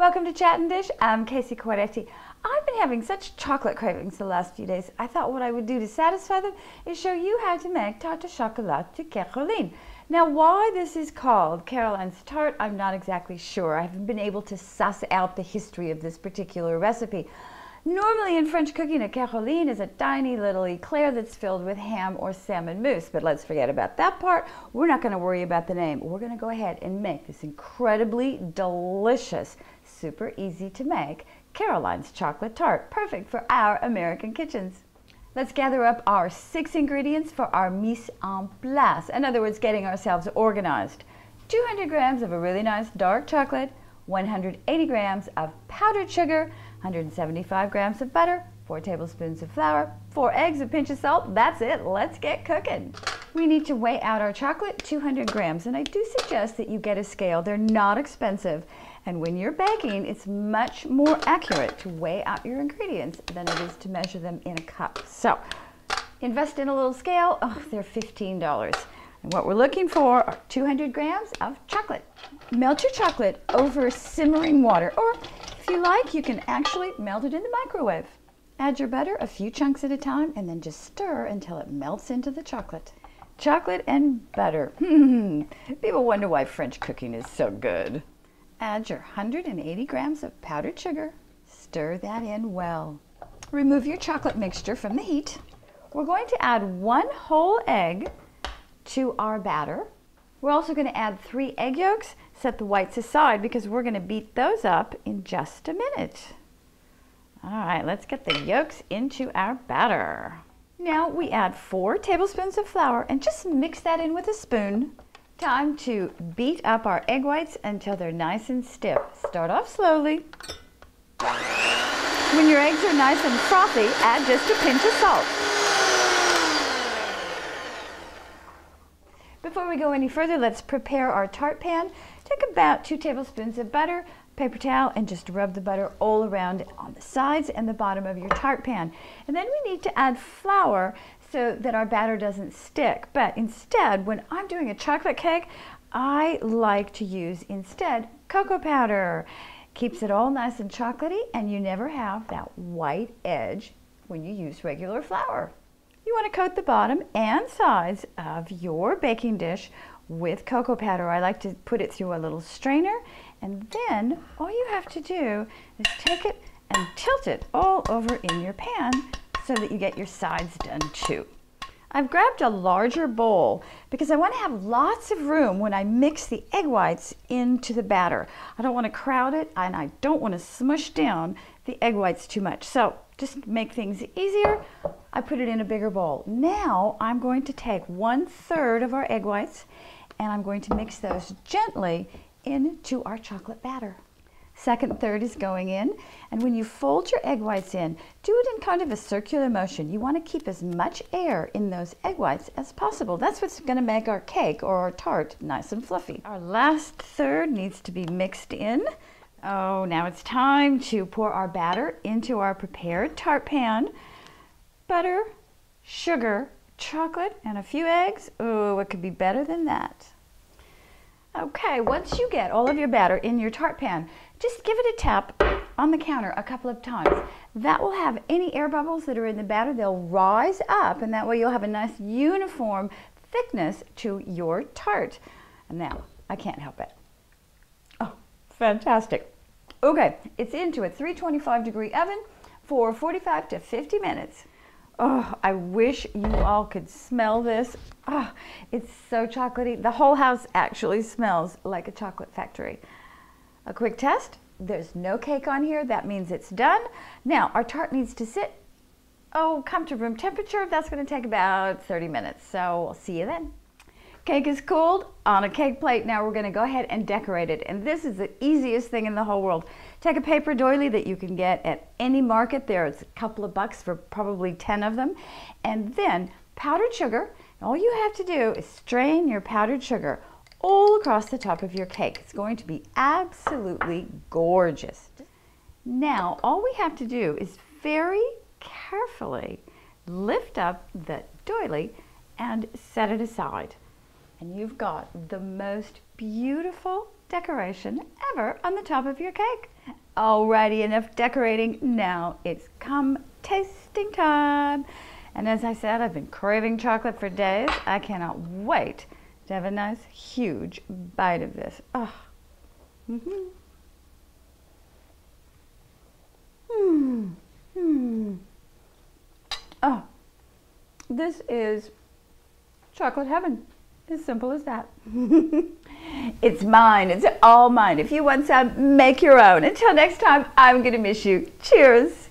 Welcome to Chat and Dish. I'm Casey Quaretti. I've been having such chocolate cravings the last few days. I thought what I would do to satisfy them is show you how to make Tarte Chocolat to Caroline. Now, why this is called Caroline's Tart, I'm not exactly sure. I haven't been able to suss out the history of this particular recipe. Normally in French cooking, a Caroline is a tiny little eclair that's filled with ham or salmon mousse, but let's forget about that part. We're not going to worry about the name. We're going to go ahead and make this incredibly delicious, super easy to make Caroline's chocolate tart, perfect for our American kitchens. Let's gather up our 6 ingredients for our mise en place. In other words, getting ourselves organized. 200 grams of a really nice dark chocolate, 180 grams of powdered sugar, 175 grams of butter, 4 tablespoons of flour, 4 eggs, a pinch of salt. That's it. Let's get cooking. We need to weigh out our chocolate, 200 grams, and I do suggest that you get a scale. They're not expensive, and when you're baking, it's much more accurate to weigh out your ingredients than it is to measure them in a cup. So, invest in a little scale. Oh, they're $15. And what we're looking for are 200 grams of chocolate. Melt your chocolate over simmering water, or if you like, you can actually melt it in the microwave. Add your butter a few chunks at a time and then just stir until it melts into the chocolate. Chocolate and butter. People wonder why French cooking is so good. Add your 180 grams of powdered sugar. Stir that in well. Remove your chocolate mixture from the heat. We're going to add 1 whole egg to our batter. We're also going to add 3 egg yolks. Set the whites aside because we're going to beat those up in just a minute. All right, let's get the yolks into our batter. Now we add 4 tablespoons of flour and just mix that in with a spoon. Time to beat up our egg whites until they're nice and stiff. Start off slowly. When your eggs are nice and frothy, add just a pinch of salt. Before we go any further, let's prepare our tart pan. Take about 2 tablespoons of butter, paper towel, and just rub the butter all around on the sides and the bottom of your tart pan. And then we need to add flour so that our batter doesn't stick. But instead, when I'm doing a chocolate cake, I like to use instead cocoa powder. Keeps it all nice and chocolatey, and you never have that white edge when you use regular flour. You want to coat the bottom and sides of your baking dish with cocoa powder. I like to put it through a little strainer, and then all you have to do is take it and tilt it all over in your pan so that you get your sides done too. I've grabbed a larger bowl because I want to have lots of room when I mix the egg whites into the batter. I don't want to crowd it, and I don't want to smush down the egg whites too much. So just to make things easier, I put it in a bigger bowl. Now I'm going to take 1/3 of our egg whites and I'm going to mix those gently into our chocolate batter. Second third is going in, and when you fold your egg whites in, do it in kind of a circular motion. You want to keep as much air in those egg whites as possible. That's what's going to make our cake or our tart nice and fluffy. Our last third needs to be mixed in. Oh, now it's time to pour our batter into our prepared tart pan. Butter, sugar, chocolate, and a few eggs. Oh, what could be better than that? Okay, once you get all of your batter in your tart pan, just give it a tap on the counter a couple of times. That will have any air bubbles that are in the batter, they'll rise up, and that way you'll have a nice uniform thickness to your tart. And now, I can't help it. Oh, fantastic. Okay, it's into a 325-degree oven for 45 to 50 minutes. Oh, I wish you all could smell this. Oh, it's so chocolatey. The whole house actually smells like a chocolate factory. A quick test. There's no cake on here. That means it's done. Now, our tart needs to sit, come to room temperature. That's going to take about 30 minutes. So I'll see you then. Cake is cooled on a cake plate. Now we're going to go ahead and decorate it. And this is the easiest thing in the whole world. Take a paper doily that you can get at any market. There's a couple of bucks for probably 10 of them. And then powdered sugar. All you have to do is strain your powdered sugar all across the top of your cake. It's going to be absolutely gorgeous. Now, all we have to do is very carefully lift up the doily and set it aside. And you've got the most beautiful decoration ever on the top of your cake. Alrighty, enough decorating. Now it's come tasting time. And as I said, I've been craving chocolate for days. I cannot wait to have a nice, huge bite of this. Oh. Mm-hmm. Oh, this is chocolate heaven. As simple as that. It's mine. It's all mine. If you want some, make your own. Until next time, I'm going to miss you. Cheers.